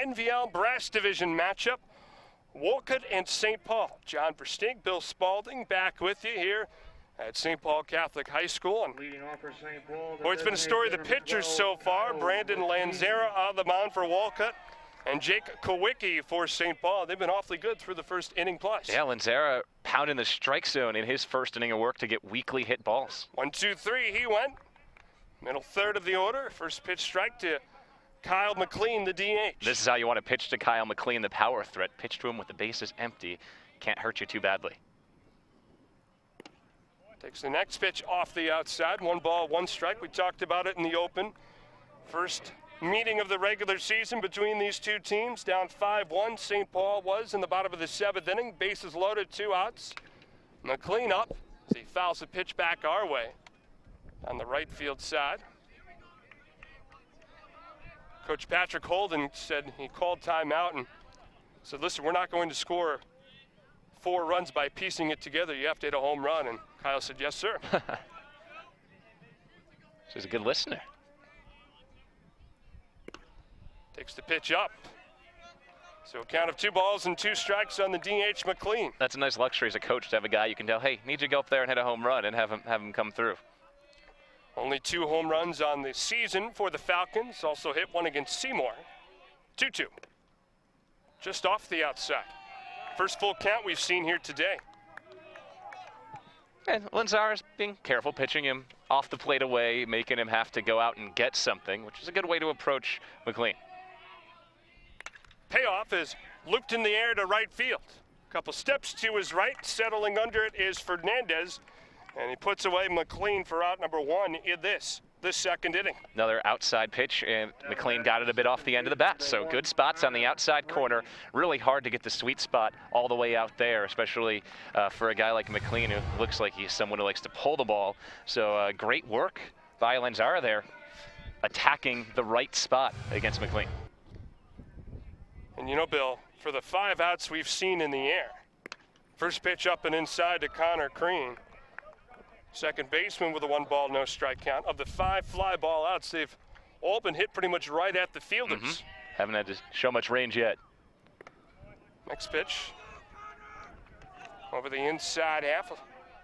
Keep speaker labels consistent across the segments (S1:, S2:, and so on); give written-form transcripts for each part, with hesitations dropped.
S1: NVL Brass Division matchup. Wolcott and St. Paul. John Versteeg, Bill Spalding back with you here at St. Paul Catholic High School. And boy, it's been a story of the pitchers so far. Brandon Lanzera on the mound for Wolcott and Jake Kowicki for St. Paul. They've been awfully good through the first inning plus.
S2: Yeah, Lanzera pounding the strike zone in his first inning of work to get weakly hit balls.
S1: 1-2-3, he went. Middle third of the order. First pitch strike to Kyle McLean, the DH.
S2: This is how you want to pitch to Kyle McLean, the power threat. Pitch to him with the bases empty. Can't hurt you too badly.
S1: Takes the next pitch off the outside. 1 ball, 1 strike. We talked about it in the open. First meeting of the regular season between these two teams. Down 5-1. St. Paul was in the bottom of the 7th inning. Bases loaded, 2 outs. McLean up as he fouls the pitch back our way on the right field side. Coach Patrick Holden said he called timeout and said, listen, we're not going to score 4 runs by piecing it together. You have to hit a home run. And Kyle said, yes, sir.
S2: She's a good listener.
S1: Takes the pitch up. So a count of 2 balls and 2 strikes on the DH McLean.
S2: That's a nice luxury as a coach to have a guy you can tell, hey, need you to go up there and hit a home run and have him come through.
S1: Only 2 home runs on the season for the Falcons. Also hit 1 against Seymour. 2-2. Just off the outside. First full count we've seen here today.
S2: And Lanzara's being careful, pitching him off the plate away, making him have to go out and get something, which is a good way to approach McLean.
S1: Payoff is looped in the air to right field. A couple steps to his right. Settling under it is Fernandez. And he puts away McLean for out number 1 in this second inning.
S2: Another outside pitch, and McLean got it a bit off the end of the bat. So good spots on the outside corner. Really hard to get the sweet spot all the way out there, especially for a guy like McLean, who looks like he's someone who likes to pull the ball. So great work by Lanzara there, attacking the right spot against McLean.
S1: And you know, Bill, for the 5 outs we've seen in the air, first pitch up and inside to Connor Crean. Second baseman with a 1 ball, no strike count. Of the 5 fly ball outs, they've all been hit pretty much right at the fielders.
S2: Haven't had to show much range yet.
S1: Next pitch. Over the inside half, a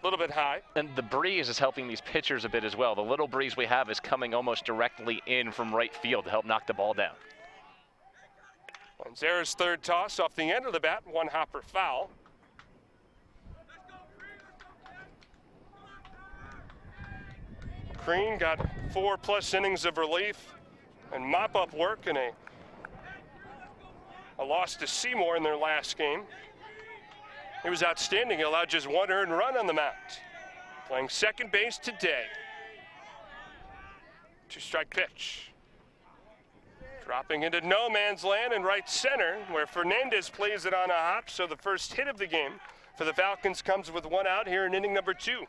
S1: little bit high.
S2: And the breeze is helping these pitchers a bit as well. The little breeze we have is coming almost directly in from right field to help knock the ball down.
S1: Lanzera's third toss off the end of the bat, 1 hopper foul. Crean got 4+ innings of relief and mop-up work in a loss to Seymour in their last game. He was outstanding. He allowed just 1 earned run on the mound. Playing second base today. 2-strike pitch. Dropping into no man's land in right center, where Fernandez plays it on a hop. So the first hit of the game for the Falcons comes with 1 out here in inning number 2.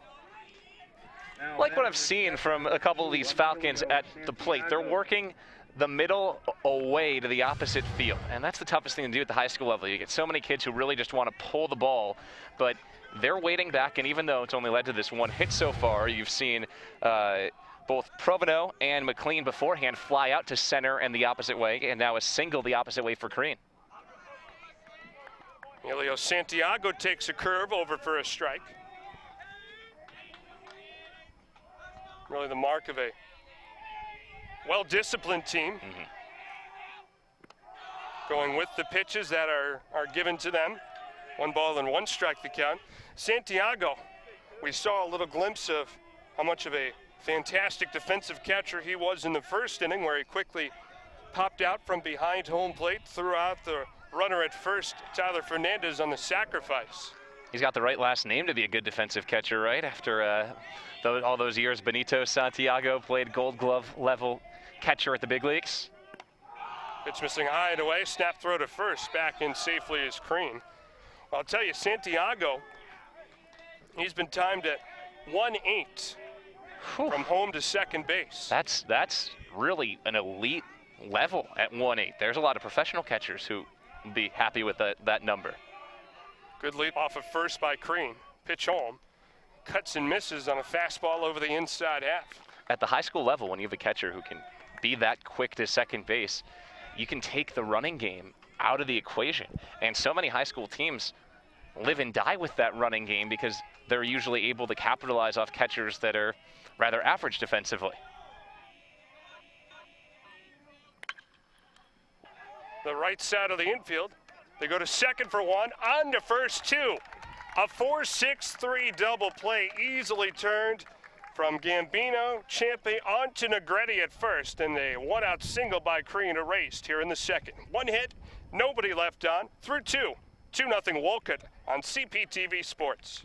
S2: Like what I've seen from a couple of these Falcons at the plate. They're working the middle away to the opposite field. And that's the toughest thing to do at the high school level. You get so many kids who really just want to pull the ball, but they're waiting back. And even though it's only led to this 1 hit so far, you've seen both Proveno and McLean beforehand fly out to center and the opposite way, and now a single the opposite way for Crean.
S1: Elio Santiago takes a curve over for a strike. Really the mark of a well-disciplined team. Going with the pitches that are given to them. 1 ball and 1 strike the count. Santiago, we saw a little glimpse of how much of a fantastic defensive catcher he was in the first inning, where he quickly popped out from behind home plate, threw out the runner at first, Tyler Fernandez, on the sacrifice.
S2: He's got the right last name to be a good defensive catcher, right? After all those years, Benito Santiago played Gold Glove level catcher at the big leagues.
S1: Pitch missing high and away, snap throw to first, back in safely is Crean. Well, I'll tell you, Santiago, he's been timed at 1-8 from home to second base.
S2: That's really an elite level at 1-8. There's a lot of professional catchers who would be happy with that number.
S1: Good leap off of first by Crean. Pitch home. Cuts and misses on a fastball over the inside half.
S2: At the high school level, when you have a catcher who can be that quick to second base, you can take the running game out of the equation. And so many high school teams live and die with that running game because they're usually able to capitalize off catchers that are rather average defensively.
S1: The right side of the infield. They go to second for one, on to first two. A 4-6-3 double play, easily turned from Gambino, Ciampi onto Negretti at first, and a one-out single by Crean erased here in the second. One hit, nobody left on, through two. 2-0 Wolcott on CPTV Sports.